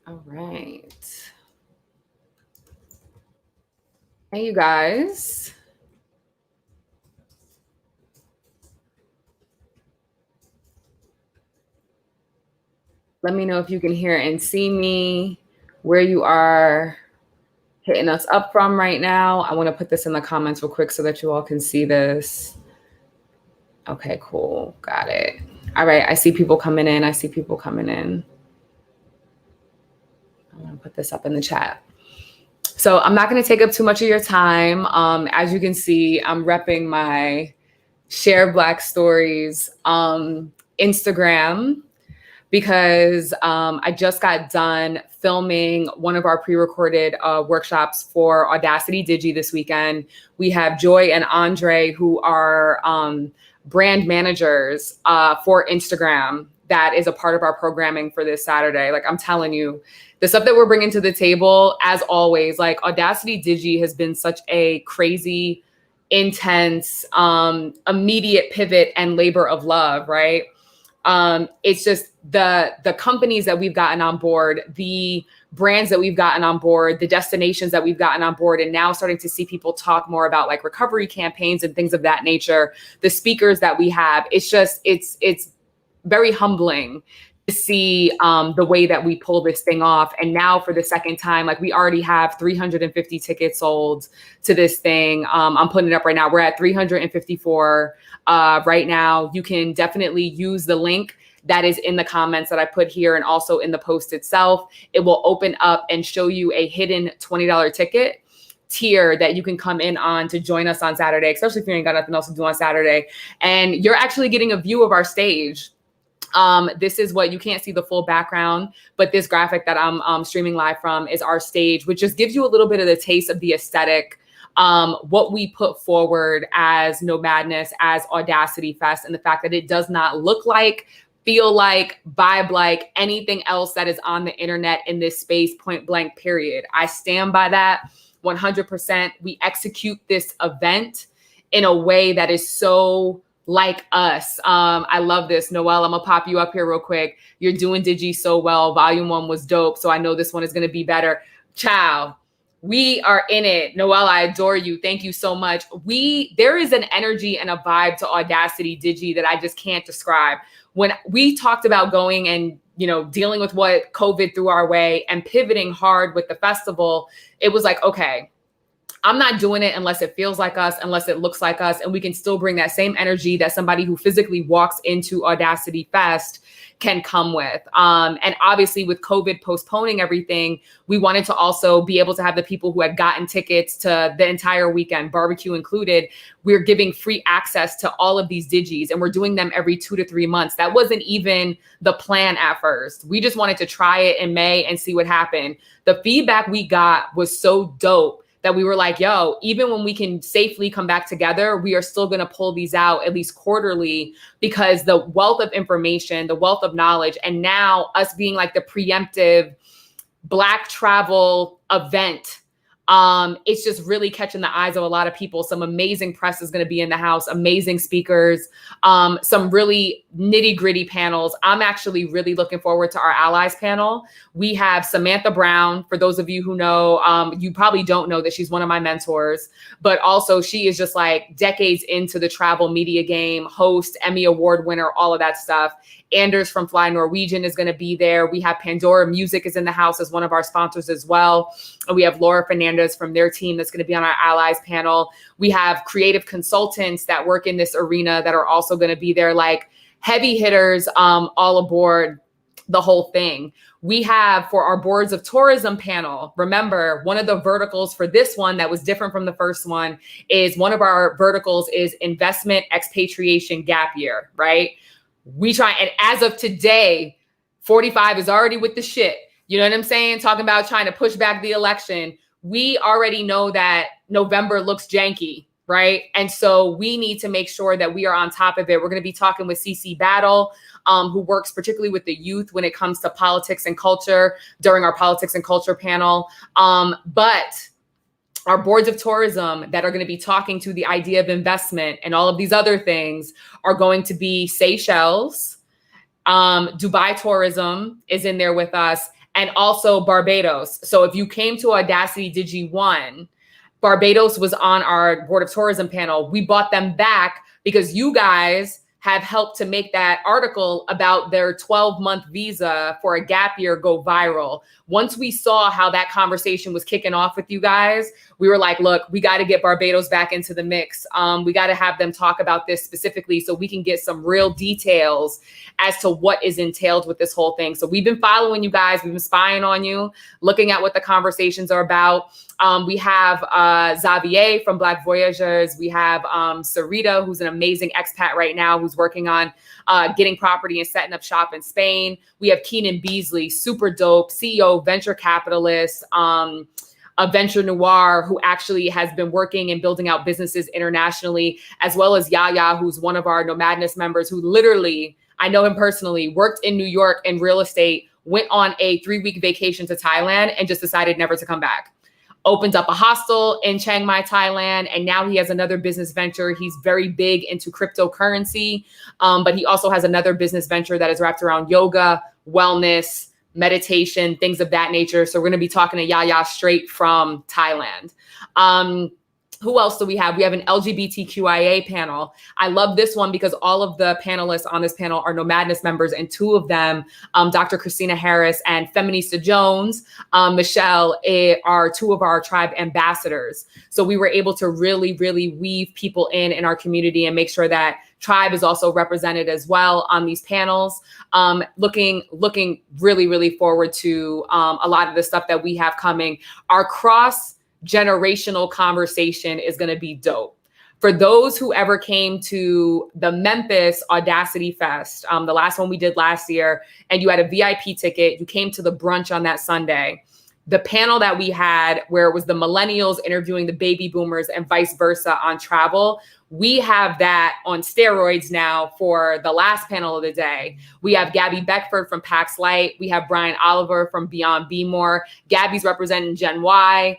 All right. Hey, you guys. Let me know if you can hear and see me, where you are hitting us up from right now. I want to put this in the comments real quick so that you all can see this. Okay, cool. Got it. All right. I see people coming in. I'm going to put this up in the chat. So I'm not going to take up too much of your time. As you can see, I'm repping my Share Black Stories Instagram because I just got done filming one of our pre-recorded workshops for Audacity DIGI this weekend. We have Joy and Andre, who are brand managers for Instagram. That is a part of our programming for this Saturday. Like, I'm telling you, the stuff that we're bringing to the table, as always, like Audacity DIGI has been such a crazy, intense, immediate pivot and labor of love, right? It's just the companies that we've gotten on board, the brands that we've gotten on board, the destinations that we've gotten on board, and now starting to see people talk more about like recovery campaigns and things of that nature. The speakers that we have, it's very humbling to see the way that we pull this thing off. And now for the second time, like we already have 350 tickets sold to this thing. I'm putting it up right now. We're at 354 right now. You can definitely use the link that is in the comments that I put here and also in the post itself. It will open up and show you a hidden $20 ticket tier that you can come in on to join us on Saturday, especially if you ain't got nothing else to do on Saturday. And you're actually getting a view of our stage. This is what you can't see the full background, but this graphic that I'm streaming live from is our stage, which just gives you a little bit of the taste of the aesthetic, what we put forward as No Madness, as Audacity Fest, and the fact that it does not look like, feel like, vibe like anything else that is on the internet in this space, point blank, period. I stand by that 100%. We execute this event in a way that is so like us. I love this. Noelle, I'm gonna pop you up here real quick. You're doing Digi so well. Volume 1 was dope. So I know this one is gonna be better. Ciao. We are in it. Noelle, I adore you. Thank you so much. There is an energy and a vibe to Audacity Digi that I just can't describe. When we talked about going and, dealing with what COVID threw our way and pivoting hard with the festival, it was like, okay, I'm not doing it unless it feels like us, unless it looks like us, and we can still bring that same energy that somebody who physically walks into Audacity Fest can come with. And obviously with COVID postponing everything, we wanted to also be able to have the people who had gotten tickets to the entire weekend, barbecue included. We're giving free access to all of these digis, and we're doing them every 2 to 3 months. That wasn't even the plan at first. We just wanted to try it in May and see what happened. The feedback we got was so dope that we were like, yo, even when we can safely come back together, we are still going to pull these out at least quarterly, because the wealth of information, the wealth of knowledge, and now us being like the preemptive Black travel event, it's just really catching the eyes of a lot of people. Some amazing press is going to be in the house, amazing speakers, some really nitty gritty panels. I'm actually really looking forward to our allies panel. We have Samantha Brown. For those of you who know, you probably don't know that she's one of my mentors, but also she is just like decades into the travel media game, host, Emmy Award winner, all of that stuff. Anders from Fly Norwegian is going to be there. We have Pandora Music is in the house as one of our sponsors as well. And we have Laura Fernandez from their team that's going to be on our allies panel. We have creative consultants that work in this arena that are also going to be there, like heavy hitters, all aboard the whole thing. We have, for our boards of tourism panel, remember, one of the verticals for this one that was different from the first one is one of our verticals is investment, expatriation, gap year, right? We try, and as of today, 45 is already with the shit. You know what I'm saying? Talking about trying to push back the election. We already know that November looks janky, right? And so we need to make sure that we are on top of it. We're going to be talking with CC Battle, who works particularly with the youth when it comes to politics and culture during our politics and culture panel. But our boards of tourism that are going to be talking to the idea of investment and all of these other things are going to be Seychelles. Dubai Tourism is in there with us. and also Barbados. So if you came to Audacity Digi 1, Barbados was on our Board of Tourism panel. We bought them back because you guys have helped to make that article about their 12-month visa for a gap year go viral. Once we saw how that conversation was kicking off with you guys, we were like, look, we got to get Barbados back into the mix. We got to have them talk about this specifically so we can get some real details as to what is entailed with this whole thing. So we've been following you guys. We've been spying on you, looking at what the conversations are about. We have Xavier from Black Voyageurs. We have Sarita, who's an amazing expat right now, who's working on getting property and setting up shop in Spain. We have Keenan Beasley, super dope, CEO, venture capitalist, a venture noir who actually has been working and building out businesses internationally, as well as Yaya, who's one of our Nomadness members who literally, I know him personally, worked in New York in real estate, went on a 3-week vacation to Thailand and just decided never to come back. Opened up a hostel in Chiang Mai, Thailand, and now he has another business venture. He's very big into cryptocurrency, but he also has another business venture that is wrapped around yoga, wellness, meditation, things of that nature. So we're going to be talking to Yaya straight from Thailand. Who else do we have? We have an LGBTQIA panel. I love this one because all of the panelists on this panel are Nomadness members, and 2 of them, Dr. Christina Harris and Feminista Jones, Michelle, are 2 of our tribe ambassadors. So we were able to really, really weave people in our community and make sure that tribe is also represented as well on these panels. Looking really, really forward to a lot of the stuff that we have coming. Our cross-generational conversation is going to be dope. For those who ever came to the Memphis Audacity Fest, the last one we did last year, and you had a VIP ticket, you came to the brunch on that Sunday. The panel that we had where it was the millennials interviewing the baby boomers and vice versa on travel, we have that on steroids now for the last panel of the day. We have Gabby Beckford from Pax Light. We have Brian Oliver from Beyond Be More. Gabby's representing Gen Y.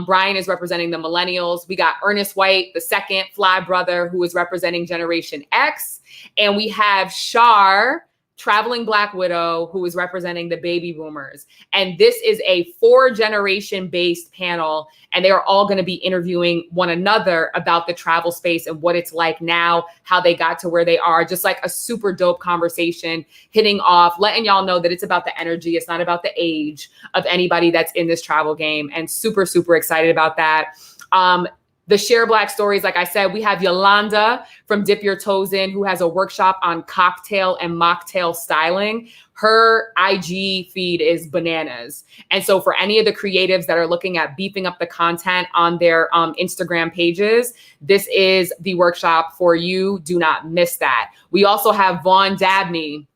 Brian is representing the millennials. We got Ernest White, the second fly brother, who is representing Generation X. And we have Shar, traveling Black widow, who is representing the baby boomers. And this is a 4-generation based panel, and they are all going to be interviewing one another about the travel space and what it's like now, how they got to where they are. Just like a super dope conversation, hitting off, letting y'all know that it's about the energy. It's not about the age of anybody that's in this travel game, and super, super excited about that. The Share Black Stories, like I said, we have Yolanda from Dip Your Toes In, who has a workshop on cocktail and mocktail styling. Her IG feed is bananas. And so for any of the creatives that are looking at beefing up the content on their Instagram pages, this is the workshop for you. Do not miss that. We also have Vaughn Dabney.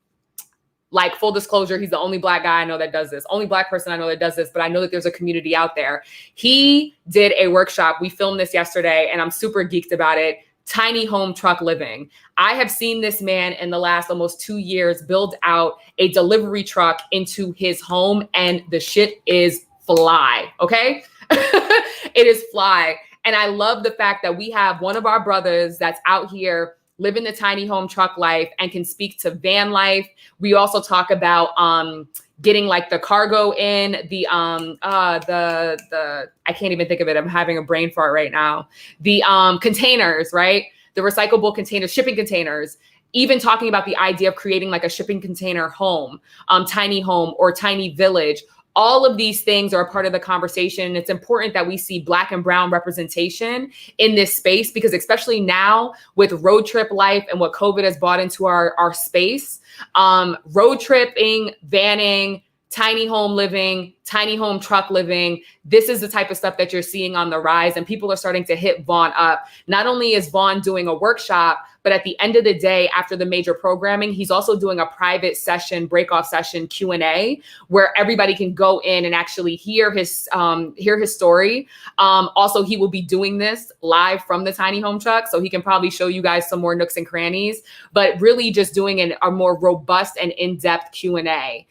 Like, full disclosure, he's the only Black guy I know that does this. Only Black person I know that does this, but I know that there's a community out there. He did a workshop. We filmed this yesterday, and I'm super geeked about it. Tiny home truck living. I have seen this man in the last almost 2 years build out a delivery truck into his home, and the shit is fly, okay? It is fly. And I love the fact that we have one of our brothers that's out here living the tiny home truck life and can speak to van life. We also talk about getting like the cargo in, I can't even think of it. I'm having a brain fart right now. The containers, right? The recyclable containers, shipping containers. Even talking about the idea of creating like a shipping container home, tiny home or tiny village. All of these things are a part of the conversation. It's important that we see Black and brown representation in this space, because especially now with road trip life and what COVID has brought into our space, road tripping, vanning, tiny home living, tiny home truck living. This is the type of stuff that you're seeing on the rise, and people are starting to hit Vaughn up. Not only is Vaughn doing a workshop, but at the end of the day, after the major programming, he's also doing a private session, break-off session Q&A, where everybody can go in and actually hear his story. Also, he will be doing this live from the tiny home truck, so he can probably show you guys some more nooks and crannies, but really just doing a more robust and in-depth Q&A.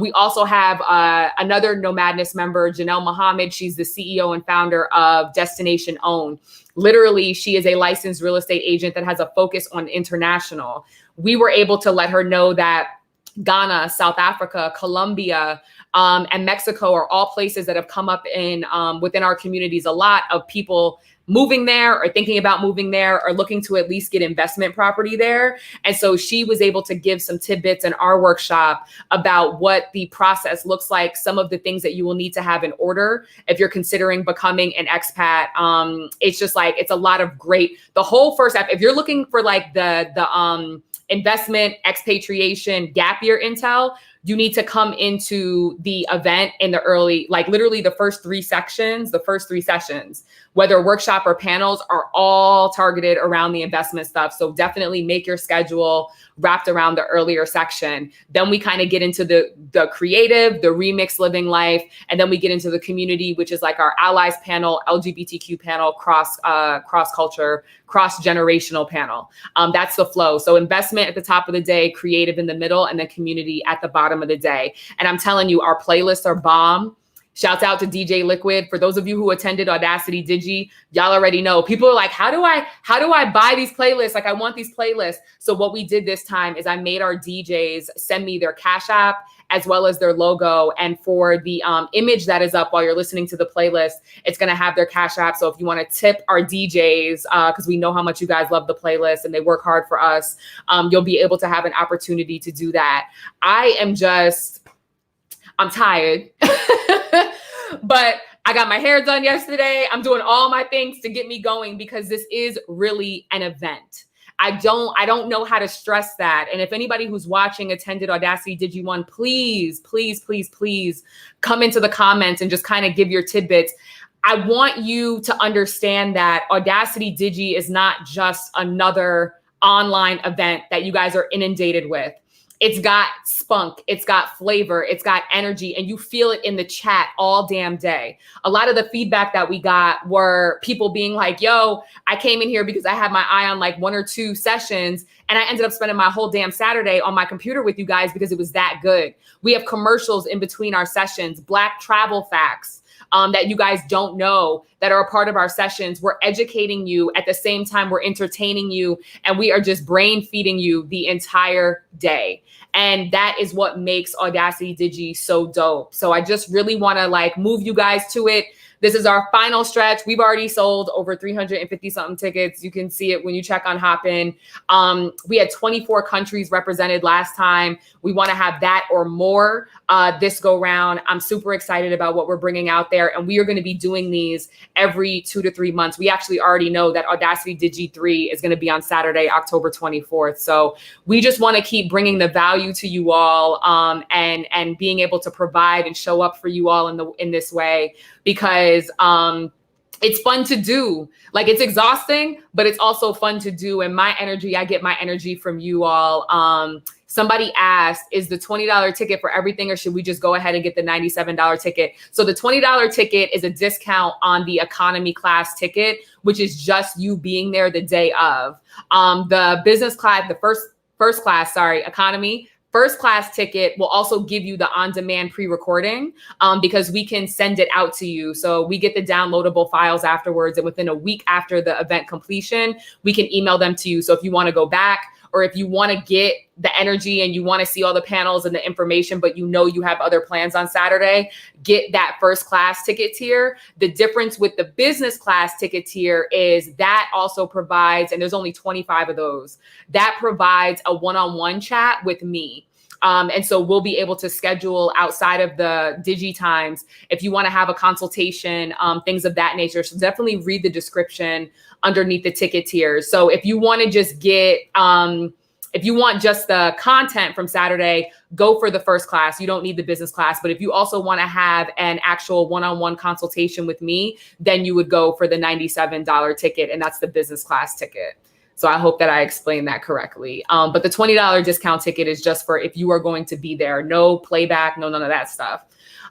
We also have another Nomadness member, Janelle Muhammad. She's the CEO and founder of Destination Own. Literally, she is a licensed real estate agent that has a focus on international. We were able to let her know that Ghana, South Africa, Colombia, and Mexico are all places that have come up in within our communities. A lot of people moving there or thinking about moving there or looking to at least get investment property there. And so she was able to give some tidbits in our workshop about what the process looks like, some of the things that you will need to have in order if you're considering becoming an expat. It's just like, it's a lot of great, the whole first app, if you're looking for like the investment, expatriation, gap year intel, you need to come into the event in the early, like literally the first three sessions, whether workshop or panels, are all targeted around the investment stuff. So definitely make your schedule wrapped around the earlier section. Then we kind of get into the creative, the remix living life. And then we get into the community, which is like our allies panel, LGBTQ panel, cross culture, cross-generational panel. That's the flow. So investment at the top of the day, creative in the middle, and then community at the bottom of the day. And I'm telling you, our playlists are bomb. Shouts out to DJ Liquid. For those of you who attended Audacity Digi, y'all already know. People are like, how do I buy these playlists? Like, I want these playlists. So what we did this time is I made our DJs send me their Cash App as well as their logo. And for the image that is up while you're listening to the playlist, it's going to have their Cash App. So if you want to tip our DJs, because we know how much you guys love the playlist and they work hard for us, you'll be able to have an opportunity to do that. I'm tired, but I got my hair done yesterday. I'm doing all my things to get me going because this is really an event. I don't know how to stress that. And if anybody who's watching attended Audacity Digi 1, please, please, please, please come into the comments and just kind of give your tidbits. I want you to understand that Audacity Digi is not just another online event that you guys are inundated with. It's got spunk, it's got flavor, it's got energy, and you feel it in the chat all damn day. A lot of the feedback that we got were people being like, yo, I came in here because I had my eye on like one or two sessions, and I ended up spending my whole damn Saturday on my computer with you guys because it was that good. We have commercials in between our sessions, Black travel facts that you guys don't know that are a part of our sessions. We're educating you at the same time we're entertaining you, and we are just brain feeding you the entire day. And that is what makes Audacity Digi so dope. So I just really want to like move you guys to it. This is our final stretch. We've already sold over 350 something tickets. You can see it when you check on Hopin. We had 24 countries represented last time. We want to have that or more this go round. I'm super excited about what we're bringing out there. And we are going to be doing these every 2 to 3 months. We actually already know that Audacity Digi 3 is going to be on Saturday, October 24th. So we just want to keep bringing the value to you all and being able to provide and show up for you all in this way, because it's fun to do. Like, it's exhausting, but it's also fun to do. And I get my energy from you all. Somebody asked, is the $20 ticket for everything, or should we just go ahead and get the $97 ticket? So the $20 ticket is a discount on the economy class ticket, which is just you being there the day of. The business class, the first class, economy, first class ticket will also give you the on-demand pre-recording because we can send it out to you. So we get the downloadable files afterwards, and within a week after the event completion, we can email them to you. So if you want to go back, or if you want to get the energy and you want to see all the panels and the information, but you know you have other plans on Saturday, get that first class ticket tier. The difference with the business class ticket tier is that also provides, and there's only 25 of those, that provides a one-on-one chat with me. And so we'll be able to schedule outside of the Digi times if you want to have a consultation, things of that nature. So definitely read the description underneath the ticket tiers. So if you want to just get, if you want just the content from Saturday, go for the first class. You don't need the business class. But if you also want to have an actual one-on-one consultation with me, then you would go for the $97 ticket, and that's the business class ticket. So I hope that I explained that correctly. But the $20 discount ticket is just for if you are going to be there. No playback, no none of that stuff.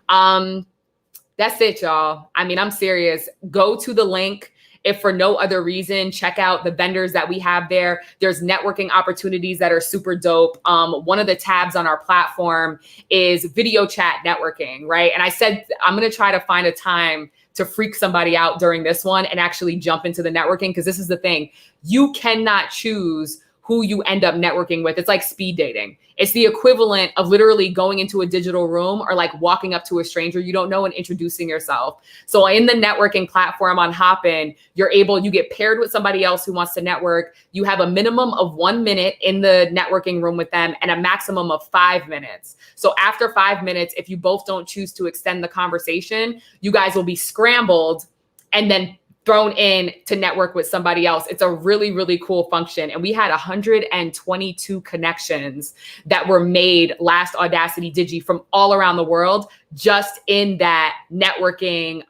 That's it, y'all. I mean, I'm serious. Go to the link. If for no other reason, check out the vendors that we have there. There's networking opportunities that are super dope. One of the tabs on our platform is video chat networking, right? And I said, I'm going to try to find a time to freak somebody out during this one and actually jump into the networking, because this is the thing. You cannot choose who you end up networking with. It's like speed dating. It's the equivalent of literally going into a digital room or like walking up to a stranger you don't know and introducing yourself. So in the networking platform on Hopin, you get paired with somebody else who wants to network. You have a minimum of 1 minute in the networking room with them and a maximum of 5 minutes. So after 5 minutes, if you both don't choose to extend the conversation, you guys will be scrambled and then thrown in to network with somebody else. It's a really, really cool function. And we had 122 connections that were made last Audacity Digi from all around the world, just in that networking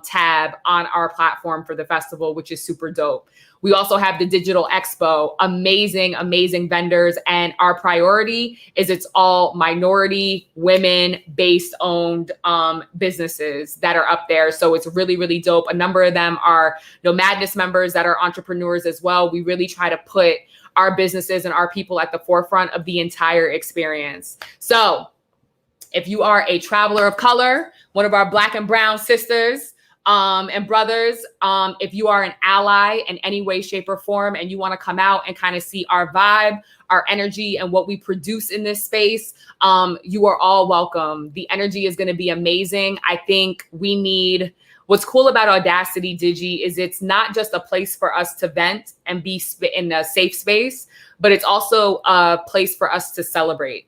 tab on our platform for the festival, which is super dope. We also have the Digital Expo, amazing, amazing vendors. And our priority is it's all minority, women-based owned businesses that are up there. So it's really, really dope. A number of them are Nomadness members that are entrepreneurs as well. We really try to put our businesses and our people at the forefront of the entire experience. So if you are a traveler of color, one of our Black and brown sisters, and brothers, if you are an ally in any way, shape, or form, and you want to come out and kind of see our vibe, our energy, and what we produce in this space, you are all welcome. The energy is going to be amazing. I think what's cool about Audacity Digi is it's not just a place for us to vent and be in a safe space, but it's also a place for us to celebrate.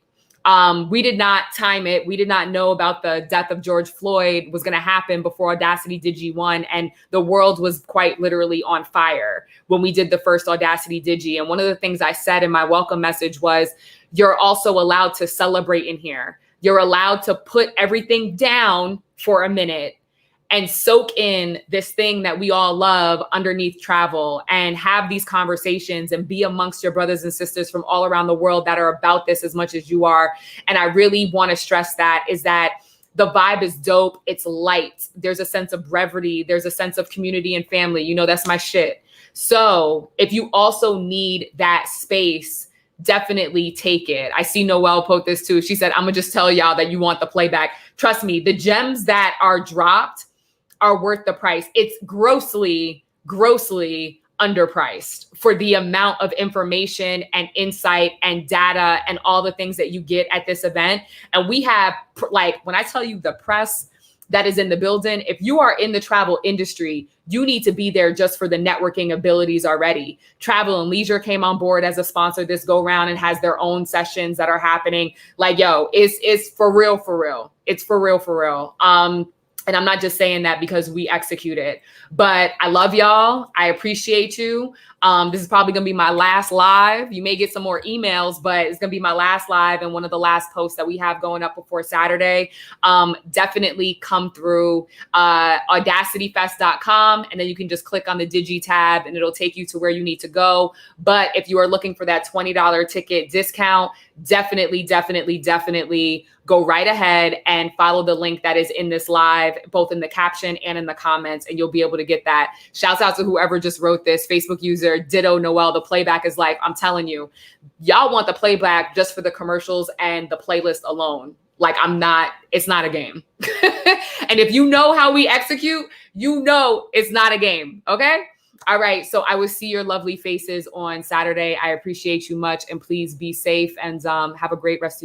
We did not time it. We did not know about the death of George Floyd was going to happen before Audacity Digi 1. And the world was quite literally on fire when we did the first Audacity Digi. And one of the things I said in my welcome message was, you're also allowed to celebrate in here. You're allowed to put everything down for a minute and soak in this thing that we all love underneath travel and have these conversations and be amongst your brothers and sisters from all around the world that are about this as much as you are. And I really want to stress that the vibe is dope. It's light. There's a sense of brevity. There's a sense of community and family. You know, that's my shit. So if you also need that space, definitely take it. I see Noelle post this too. She said, I'm gonna just tell y'all that you want the playback. Trust me, the gems that are dropped are worth the price. It's grossly, grossly underpriced for the amount of information and insight and data and all the things that you get at this event. And we have, like, when I tell you the press that is in the building, if you are in the travel industry, you need to be there just for the networking abilities already. Travel and Leisure came on board as a sponsor this go round and has their own sessions that are happening. Like, yo, it's for real, for real. It's for real, for real. And I'm not just saying that because we execute it, but I love y'all. I appreciate you. This is probably going to be my last live. You may get some more emails, but it's going to be my last live and one of the last posts that we have going up before Saturday. Definitely come through audacityfest.com, and then you can just click on the Digi tab and it'll take you to where you need to go. But if you are looking for that $20 ticket discount, definitely go right ahead and follow the link that is in this live, both in the caption and in the comments, and you'll be able to get that. Shouts out to whoever just wrote this, Facebook user, Ditto Noel, the playback is life. I'm telling you, y'all want the playback just for the commercials and the playlist alone. Like, it's not a game. And if you know how we execute, you know it's not a game, okay? All right, so I will see your lovely faces on Saturday. I appreciate you much, and please be safe and have a great rest of